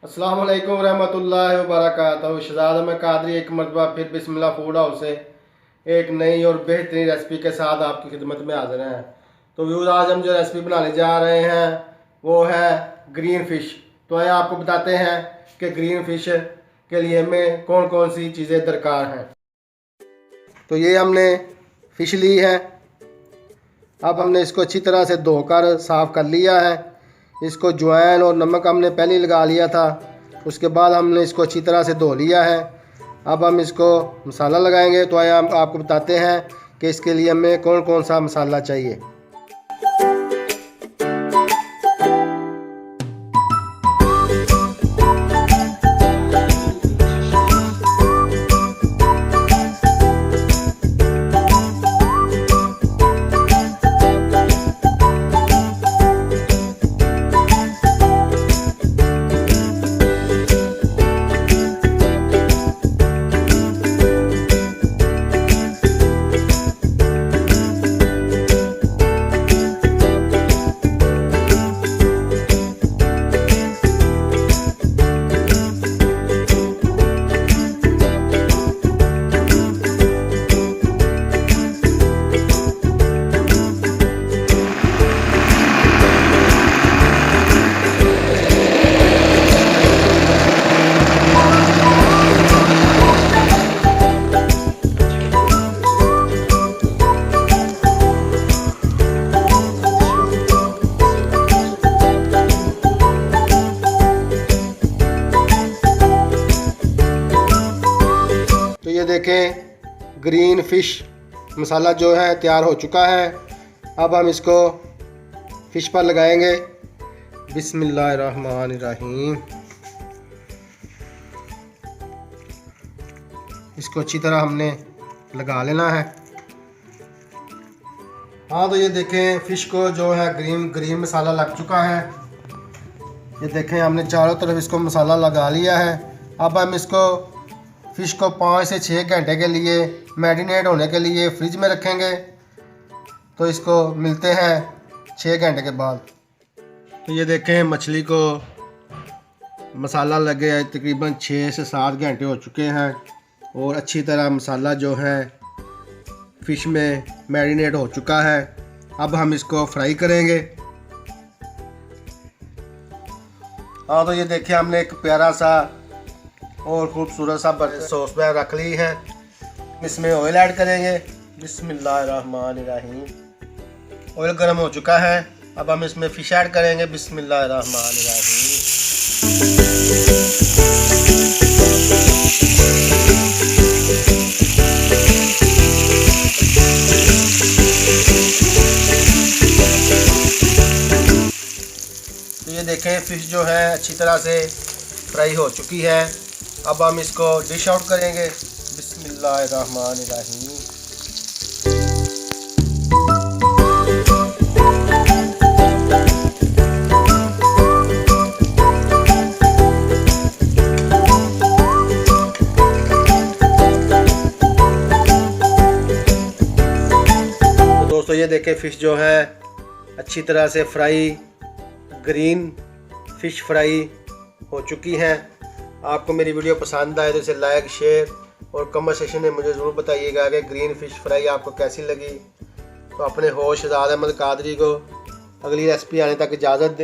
अस्सलाम वालेकुम रहमतुल्लाहि व बरकातहू। शहजादा में कादरी एक मरतबा फिर बिस्मिल्लाह फूड हाउस से एक नई और बेहतरीन रेसिपी के साथ आपकी खिदमत में हाजिर हैं। तो व्यूज़, आज हम जो रेसिपी बनाने जा रहे हैं वो है ग्रीन फ़िश। तो आइए आपको बताते हैं कि ग्रीन फ़िश के लिए हमें कौन कौन सी चीज़ें दरकार हैं। तो ये हमने फ़िश ली है। अब हमने इसको अच्छी तरह से धोकर साफ़ कर लिया है। इसको अजवाइन और नमक हमने पहले ही लगा लिया था, उसके बाद हमने इसको अच्छी तरह से धो लिया है। अब हम इसको मसाला लगाएंगे। तो आइए हम आपको बताते हैं कि इसके लिए हमें कौन कौन सा मसाला चाहिए। ये देखें, ग्रीन फ़िश मसाला जो है तैयार हो चुका है। अब हम इसको फ़िश पर लगाएंगे। बिस्मिल्लाहिर्रहमानिर्रहीम। इसको अच्छी तरह हमने लगा लेना है। हाँ, तो ये देखें, फ़िश को जो है ग्रीन मसाला लग चुका है। ये देखें, हमने चारों तरफ इसको मसाला लगा लिया है। अब हम इसको फ़िश को 5 से 6 घंटे के लिए मैरिनेट होने के लिए फ्रिज में रखेंगे। तो इसको मिलते हैं 6 घंटे के बाद। तो ये देखें, मछली को मसाला लगे तकरीबन 6 से 7 घंटे हो चुके हैं और अच्छी तरह मसाला जो है फ़िश में मैरिनेट हो चुका है। अब हम इसको फ्राई करेंगे। हाँ, तो ये देखें, हमने एक प्यारा सा और खूबसूरत सा सॉस पैन रख ली है। इसमें ऑयल ऐड करेंगे। बिस्मिल्लाहिर्रहमानिर्रहीम। ऑयल गर्म हो चुका है। अब हम इसमें फ़िश ऐड करेंगे। बिस्मिल्लाहिर्रहमानिर्रहीम। तो ये देखें, फ़िश जो है अच्छी तरह से फ्राई हो चुकी है। अब हम इसको डिश आउट करेंगे। बिस्मिल्लाहिर्रहमानिर्रहीम। तो दोस्तों, ये देखें, फ़िश जो है अच्छी तरह से फ्राई, ग्रीन फ़िश फ्राई हो चुकी है। आपको मेरी वीडियो पसंद आए तो इसे लाइक, शेयर और कमेंट सेक्शन में मुझे ज़रूर बताइएगा कि ग्रीन फ़िश फ्राई आपको कैसी लगी। तो अपने होस्ट शहजादा अहमद कादरी को अगली रेसिपी आने तक इजाज़त दें।